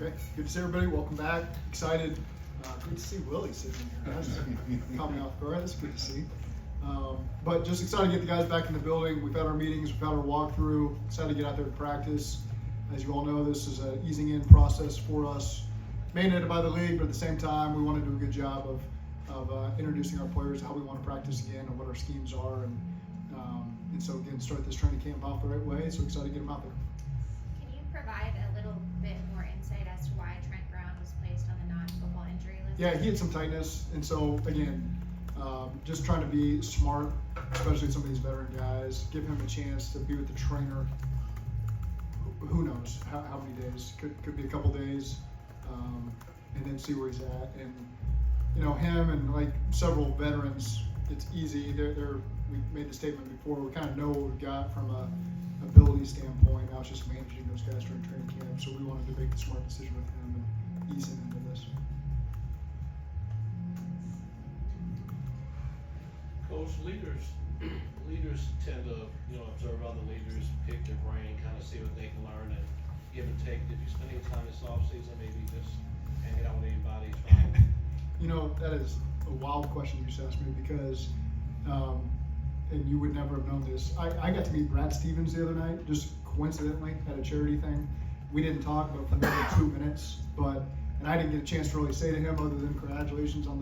Okay, good to see everybody. Welcome back. Excited. Good to see Willie sitting here. That's coming off guard. That's good to see. But just excited to get the guys back in the building. We've had our meetings, we've had our walkthrough. Excited to get out there and practice. As you all know, this is an easing in process for us, mandated by the league, but at the same time, we want to do a good job of introducing our players to how we want to practice again and what our schemes are. And so again, start this training camp off the right way. So excited to get them out there. Can you provide a little bit more insight as to why Trent Brown was placed on the non-football injury list? Yeah, he had some tightness, and so again, just trying to be smart, especially with some of these veteran guys. Give him a chance to be with the trainer. Who knows how many days? Could be a couple days, and then see where he's at. And you know, him and like several veterans, it's easy. We made the statement before. We kind of know what we've got from a ability standpoint. Now it's just managing those guys during training camp. So we wanted to make the smart decision with him and ease him into this. Coach, leaders tend to, observe other leaders, pick their brain, kind of see what they can learn and give and take. Did you spend any time this offseason, maybe just hanging out with anybody? That is a wild question you just asked me because, and you would never have known this. I got to meet Brad Stevens the other night, just coincidentally at a charity thing. We didn't talk but for maybe 2 minutes, and I didn't get a chance to really say to him other than congratulations on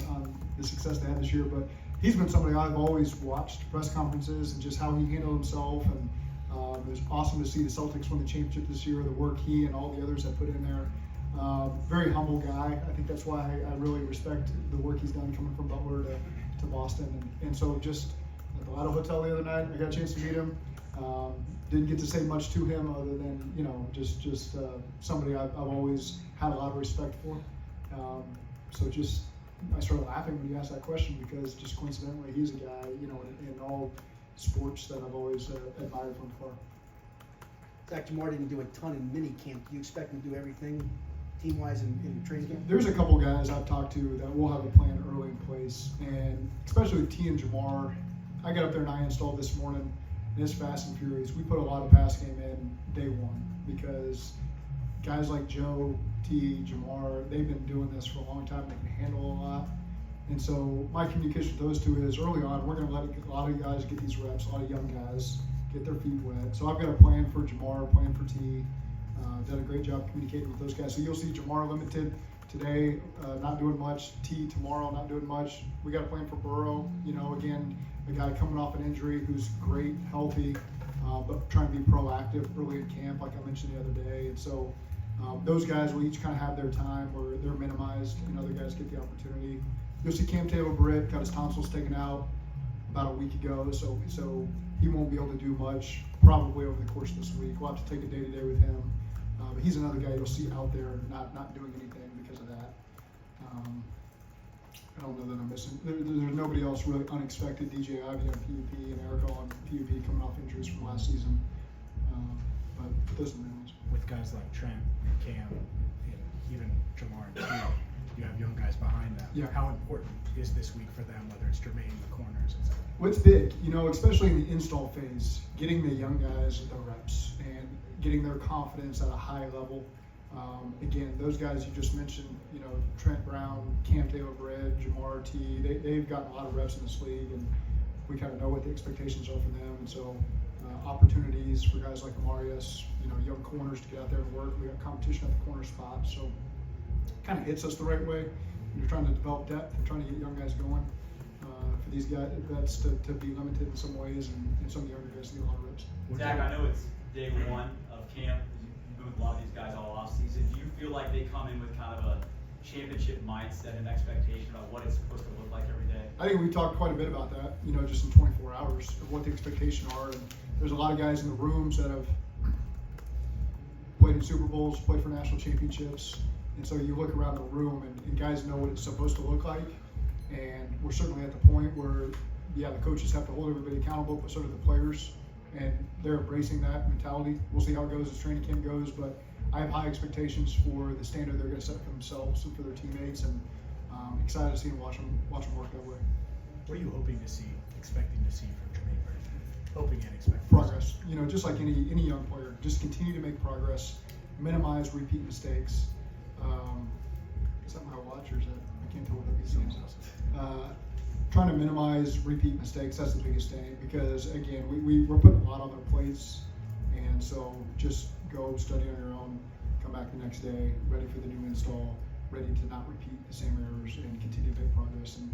the success they had this year. But he's been somebody I've always watched press conferences and just how he handled himself. And it was awesome to see the Celtics win the championship this year, the work he and all the others have put in there. Very humble guy. I think that's why I really respect the work he's done coming from Butler to Boston. And so just at the Lotto Hotel the other night, I got a chance to meet him. Didn't get to say much to him other than, just somebody I've always had a lot of respect for. I started laughing when you asked that question because just coincidentally, he's a guy, in all sports that I've always admired from afar. Zac Taylor didn't do a ton in mini camp. Do you expect him to do everything team-wise in training camp? There's a couple guys I've talked to that will have a plan early in place, and especially with T and Jamar. I got up there and I installed this morning, and it's fast and furious. We put a lot of pass game in day one because guys like Joe, T, Jamar, they've been doing this for a long time. They can handle a lot. And so my communication with those two is early on, we're going to let a lot of guys get these reps, a lot of young guys get their feet wet. So I've got a plan for Jamar, a plan for T. Done a great job communicating with those guys. So you'll see Jamar limited today, not doing much. T tomorrow, not doing much. We got a plan for Burrow. Again, a guy coming off an injury who's great, healthy, but trying to be proactive early in camp, like I mentioned the other day. And so those guys will each kind of have their time where they're minimized and other guys get the opportunity. You'll see Cam Taylor-Britt got his tonsils taken out about a week ago, so he won't be able to do much probably over the course of this week. We'll have to take a day-to-day with him. But he's another guy you'll see out there not doing anything because of that. I don't know that I'm missing. There's nobody else really unexpected. DJ Ivy on PUP and Eric on PUP coming off injuries from last season. But those are the main ones. With guys like Trent, Cam, and even Jamar and T, you have young guys behind them. Yeah. How important is this week for them, whether it's Jermaine, the corners, etc.? Well, it's big, especially in the install phase, getting the young guys the reps and getting their confidence at a high level. Again, those guys you just mentioned, Trent Brown, Cam Taylor-Britt, Jamar T, they've gotten a lot of reps in this league, and we kind of know what the expectations are from them. And so opportunities for guys like Marius, young corners to get out there and work. We got competition at the corner spot, so it kind of hits us the right way. You're trying to develop depth and trying to get young guys going. For these guys, that's to be limited in some ways, and some of the younger guys to get a lot of reps. Zach, I know it's day one of camp. You've been with a lot of these guys all offseason. Do you feel like they come in with kind of a championship mindset and expectation about what it's supposed to look like every day? I think we talked quite a bit about that, just in 24 hours of what the expectations are. And there's a lot of guys in the rooms that have played in Super Bowls, played for national championships. And so you look around the room and guys know what it's supposed to look like. And we're certainly at the point where, the coaches have to hold everybody accountable, but so do the players. And they're embracing that mentality. We'll see how it goes as training camp goes, but I have high expectations for the standard they're going to set for themselves and for their teammates, and excited to see them watch them work that way. What are you hoping to see, expecting to see from Jermaine Burton? Hoping and expecting Progress. Just like any young player, just continue to make progress, minimize repeat mistakes, is that my watch or is that, I can't tell what that means. Trying to minimize repeat mistakes, that's the biggest thing, because again, we're putting a lot on their plates, and so just go study on your own, come back the next day, ready for the new install, ready to not repeat the same errors and continue to make progress, and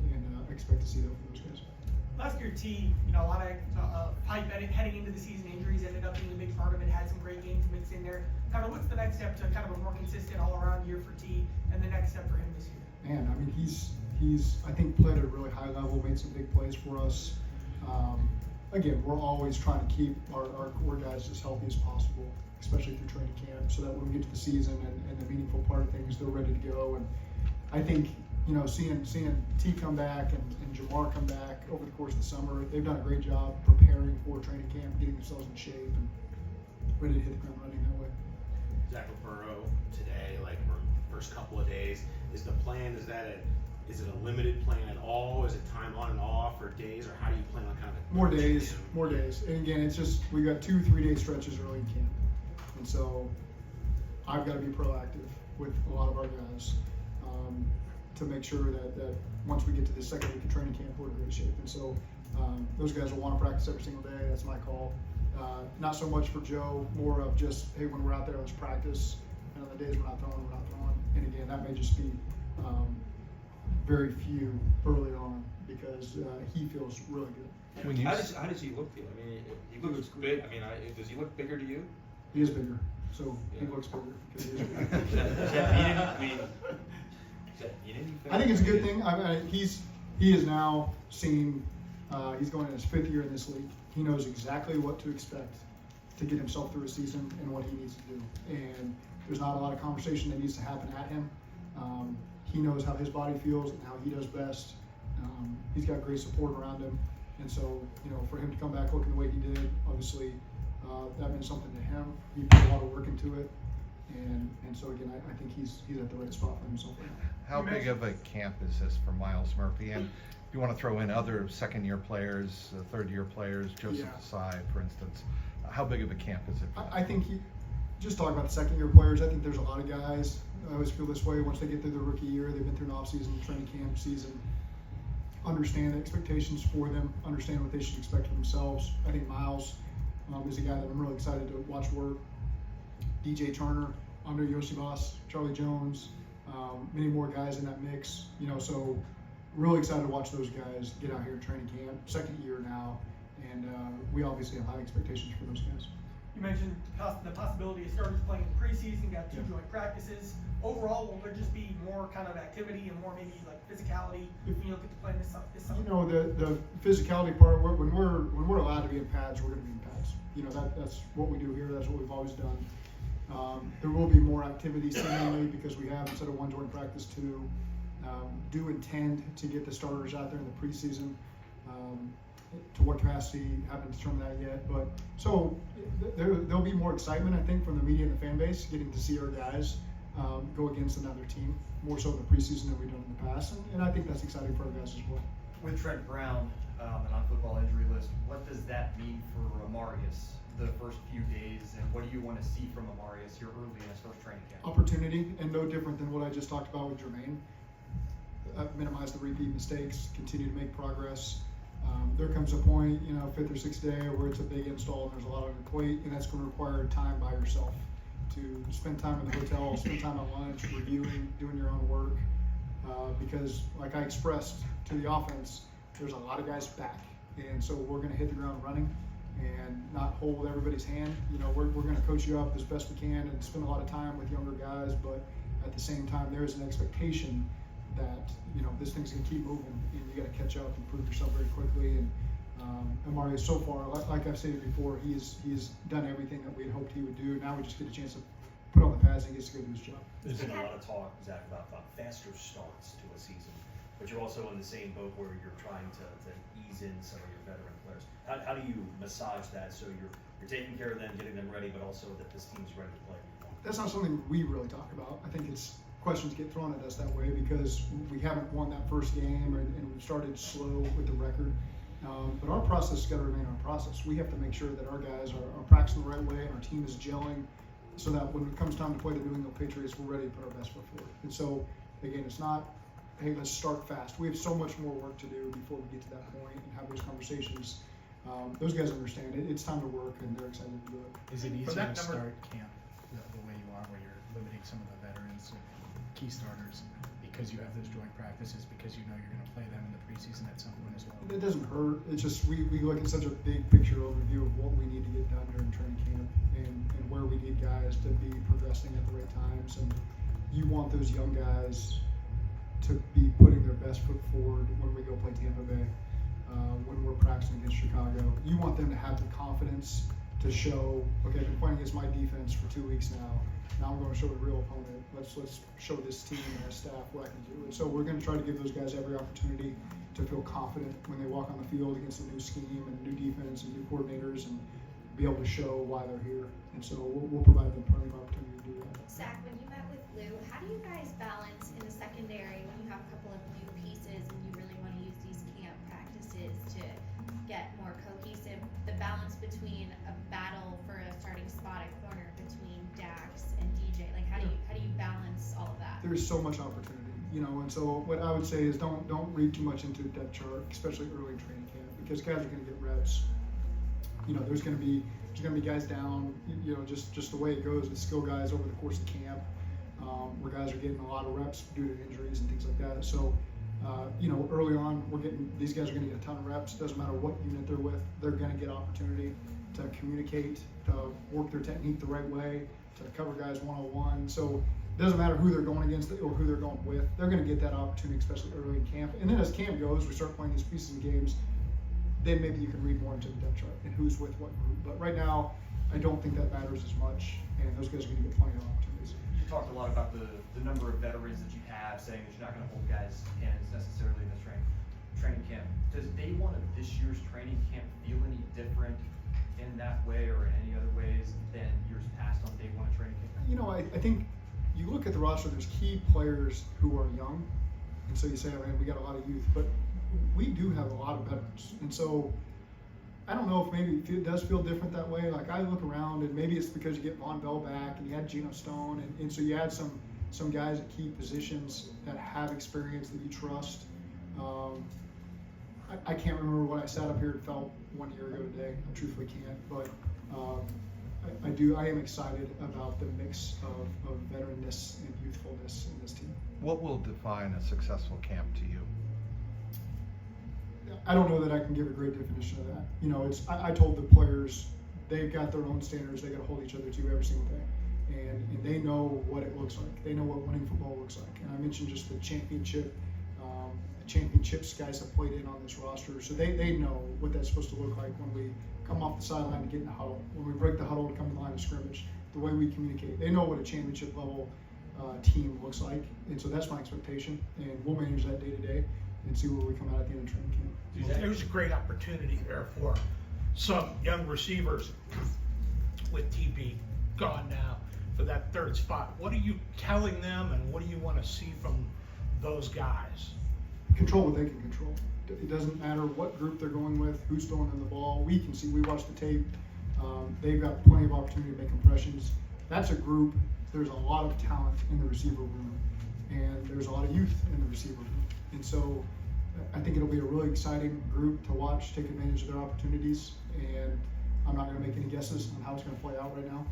expect to see that from those guys. Last year, T, a lot of hype heading into the season. Injuries ended up being a big part of it. Had some great games mixed in there. Kind of what's the next step to kind of a more consistent all-around year for T, and the next step for him this year? Man, I mean, he's I think played at a really high level, made some big plays for us. Again, we're always trying to keep our core guys as healthy as possible, especially through training camp, so that when we get to the season and the meaningful part of things, they're ready to go. And I think, seeing T come back and Jamar come back over the course of the summer, they've done a great job preparing for training camp, getting themselves in shape, and ready to hit the ground running that way. Zach Taylor today, like for first couple of days, is the plan, is it a limited plan at all? Is it time on and off, or days, or how do you plan on kind of More days. And again, it's just, we got 2-3 day stretches early in camp. And so I've got to be proactive with a lot of our guys to make sure that once we get to the second week of training camp, we're in great shape. And so those guys will want to practice every single day. That's my call. Not so much for Joe, more of just, hey, when we're out there, let's practice. And on the days we're not throwing. And again, that may just be very few early on because he feels really good. How does he look to you? I mean, he looks big. I mean, does he look bigger to you? He is bigger, so he looks bigger because he is bigger. Does that mean? I mean, does that mean anything? I think it's a good thing. He is now seen. He's going in his 5th year in this league. He knows exactly what to expect to get himself through a season and what he needs to do. And there's not a lot of conversation that needs to happen at him. He knows how his body feels and how he does best. He's got great support around him, and so for him to come back looking the way he did, obviously that meant something to him. He put a lot of work into it, and so again, I think he's at the right spot for himself right now. How big of a camp is this for Miles Murphy? And if you want to throw in other second-year players, third-year players, Joseph Desai, for instance, how big of a camp is it? I think just talking about the second-year players, I think there's a lot of guys. I always feel this way once they get through their rookie year, they've been through an off-season, training camp season, understand the expectations for them, understand what they should expect of themselves. I think Miles is a guy that I'm really excited to watch work. DJ Turner, Andre Yosibas, Charlie Jones, many more guys in that mix. So really excited to watch those guys get out here at training camp, second year now, and we obviously have high expectations for those guys. You mentioned the possibility of starters playing in preseason, got 2 joint practices. Overall, will there just be more kind of activity and more maybe like physicality when you look at the plan this summer? The physicality part, when we're allowed to be in pads, we're going to be in pads. That's what we do here. That's what we've always done. There will be more activity seemingly because we have, instead of 1 joint practice, 2. Do intend to get the starters out there in the preseason. To what capacity, haven't determined that yet. But so there'll be more excitement, I think, from the media and the fan base getting to see our guys go against another team, more so in the preseason than we've done in the past. And I think that's exciting for our guys as well. With Trent Brown, an on-football injury list, what does that mean for Amarius the first few days, and what do you want to see from Amarius here early in his first training camp? Opportunity, and no different than what I just talked about with Jermaine. Minimize the repeat mistakes, continue to make progress. There comes a point, 5th or 6th day, where it's a big install and there's a lot on your plate, and that's going to require time by yourself to spend time in the hotel, spend time at lunch, reviewing, doing your own work. Because, like I expressed to the offense, there's a lot of guys back, and so we're going to hit the ground running and not hold everybody's hand. We're going to coach you up as best we can and spend a lot of time with younger guys, but at the same time, there is an expectation that this thing's gonna keep moving, and you got to catch up and prove yourself very quickly. And Amari, so far, like I've stated before, he's done everything that we had hoped he would do. Now we just get a chance to put on the pads and he gets to go do his job. There's been a lot of talk, Zach, about faster starts to a season, but you're also in the same boat where you're trying to ease in some of your veteran players. How do you massage that so you're taking care of them, getting them ready, but also that this team's ready to play? That's not something we really talk about. I think questions get thrown at us that way because we haven't won that first game and we started slow with the record. But our process has got to remain our process. We have to make sure that our guys are practicing the right way and our team is gelling so that when it comes time to play the New England Patriots, we're ready to put our best foot forward. And so, again, it's not, hey, let's start fast. We have so much more work to do before we get to that point and have those conversations. Those guys understand it. It's time to work, and they're excited to do it. Is it easier that to number- start camp the way you are, where you're limiting some of the veterans and key starters because you have those joint practices, because you know you're going to play them in the preseason at some point as well? It doesn't hurt. It's just we look at such a big picture overview of what we need to get done during training camp and where we need guys to be progressing at the right times. And you want those young guys to be putting their best foot forward when we go play Tampa Bay, when we're practicing against Chicago. You want them to have the confidence to show, okay, I've been playing against my defense for 2 weeks now. Now I'm going to show the real opponent. Let's show this team and our staff what I can do. And so we're going to try to give those guys every opportunity to feel confident when they walk on the field against a new scheme and new defense and new coordinators, and be able to show why they're here. And so we'll provide them plenty of opportunity to do that. Zach, when you met with Lou, how do you guys balance in the secondary when you have a couple of new pieces and you really want to use these camp practices to get more cohesive, the balance between a battle for a starting spot at corner between Dax and DJ? Like, how do you balance all of that? There's so much opportunity, you know, and so what I would say is don't read too much into the depth chart, especially early in training camp, because guys are going to get reps. You know, there's going to be guys down, you know, just the way it goes with skill guys over the course of camp, where guys are getting a lot of reps due to injuries and things like that. So, you know, early on, these guys are going to get a ton of reps. Doesn't matter what unit they're with, they're going to get opportunity to communicate, to work their technique the right way, to cover guys one-on-one. So it doesn't matter who they're going against or who they're going with. They're going to get that opportunity, especially early in camp. And then as camp goes, we start playing these pieces of games. Then maybe you can read more into the depth chart and who's with what group. But right now, I don't think that matters as much, and those guys are going to get plenty of opportunities. You talked a lot about the number of veterans that you have, saying that you're not going to hold guys' hands necessarily in this training camp. Does day one of this year's training camp feel any different in that way or in any other ways than years past on day one of training camp? You know, I think you look at the roster, there's key players who are young, and so you say, oh, man, we got a lot of youth, but we do have a lot of veterans. And so I don't know if maybe it does feel different that way. Like, I look around, and maybe it's because you get Von Bell back and you had Geno Stone, and so you had some guys at key positions that have experience that you trust. I can't remember what I sat up here and felt 1 year ago today. I truthfully can't, but I am excited about the mix of veteranness and youthfulness in this team. What will define a successful camp to you? I don't know that I can give a great definition of that. You know, I told the players they've got their own standards they got to hold each other to every single day, and they know what it looks like. They know what winning football looks like. And I mentioned just the championships guys have played in on this roster, so they know what that's supposed to look like when we come off the sideline to get in the huddle, when we break the huddle to come to the line of scrimmage, the way we communicate. They know what a championship level team looks like, and so that's my expectation, and we'll manage that day to day and see where we come out at the end of training camp. There's a great opportunity there for some young receivers with TP gone now for that third spot. What are you telling them, and what do you want to see from those guys? Control what they can control. It doesn't matter what group they're going with, who's throwing them the ball. We can see, we watch the tape. They've got plenty of opportunity to make impressions. That's a group. There's a lot of talent in the receiver room, and there's a lot of youth in the receiver room. And so I think it'll be a really exciting group to watch, take advantage of their opportunities, and I'm not going to make any guesses on how it's going to play out right now.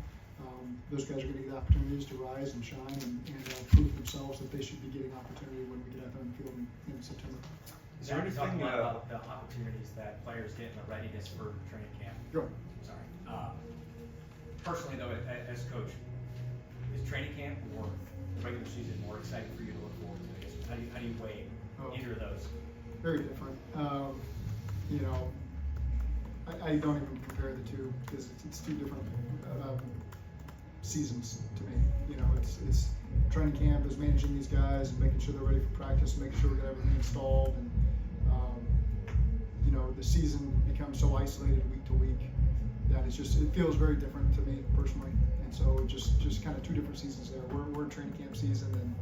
Those guys are going to get opportunities to rise and shine and prove themselves that they should be getting opportunity when we get out there in the field in September. Is there anything about the opportunities that players get in the readiness for training camp? Go ahead. Sorry. Personally, though, as coach, is training camp or the regular season more exciting for you to look forward to? How do you weigh either of those? Very different. You know, I don't even compare the two because it's two different seasons to me. You know, it's training camp is managing these guys and making sure they're ready for practice, and making sure we got everything installed, and you know, the season becomes so isolated week to week that it feels very different to me personally. And so just kind of two different seasons there. We're in training camp season, and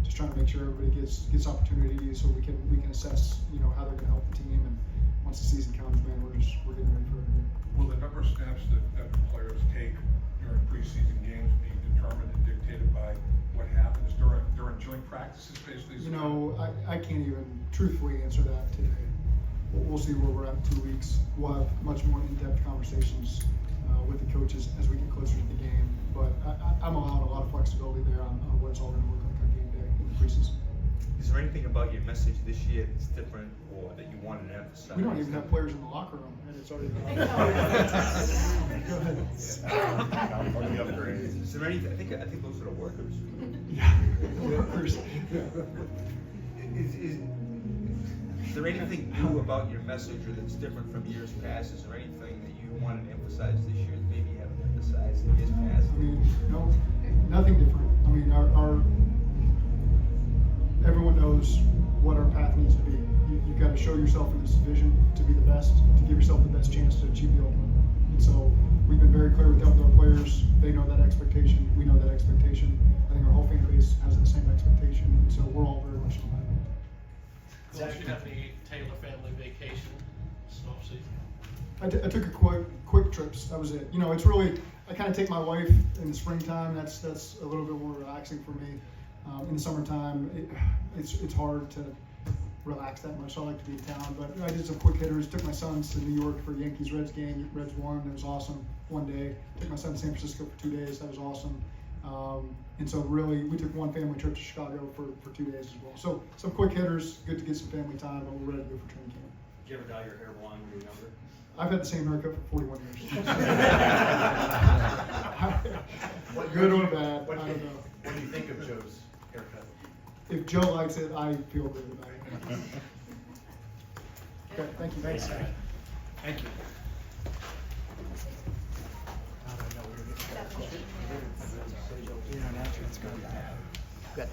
just trying to make sure everybody gets opportunity so we can assess, you know, how they're going to help the team. And once the season comes, man, we're getting ready for everything. Will the number of snaps that players take during preseason games being determined and dictated by what happens during joint practices, basically? You know, I can't even truthfully answer that today. We'll see where we're at in 2 weeks. We'll have much more in-depth conversations with the coaches as we get closer to the game. But I'm allowed a lot of flexibility there on what it's all going to look like on game day in the preseason. Is there anything about your message this year that's different or that you wanted to emphasize? We don't even have players in the locker room, and it's already. Go ahead. Is there anything? I think those are the workers. Yeah, workers. Is there anything new about your message or that's different from years past? Is there anything that you wanted to emphasize this year that maybe you haven't emphasized in years past? I mean, no, nothing different. I mean, our everyone knows what our path needs to be. You've got to show yourself in this division to be the best, to give yourself the best chance to achieve the ultimate. And so we've been very clear with that with our players. They know that expectation. We know that expectation. I think our whole fan base has the same expectation, and so we're all very much aligned. Coach, you have any Taylor family vacation this offseason? I took a quick trips. That was it. You know, it's really, I kind of take my wife in the springtime. That's a little bit more relaxing for me. In the summertime, it's hard to relax that much. So I like to be in town, but I did some quick hitters. Took my sons to New York for a Yankees-Reds game. Reds won. It was awesome. One day. Took my son to San Francisco for 2 days. That was awesome. And so really, we took one family trip to Chicago for 2 days as well. So some quick hitters. Good to get some family time, but we're ready to go for training camp. Did you ever dye your hair blonde when you were younger? I've had the same haircut for 41 years. Good or bad, I don't know. What do you think of Joe's haircut? If Joe likes it, I feel good about it. Okay, thank you. Thanks, Zach. Thank you. Got 10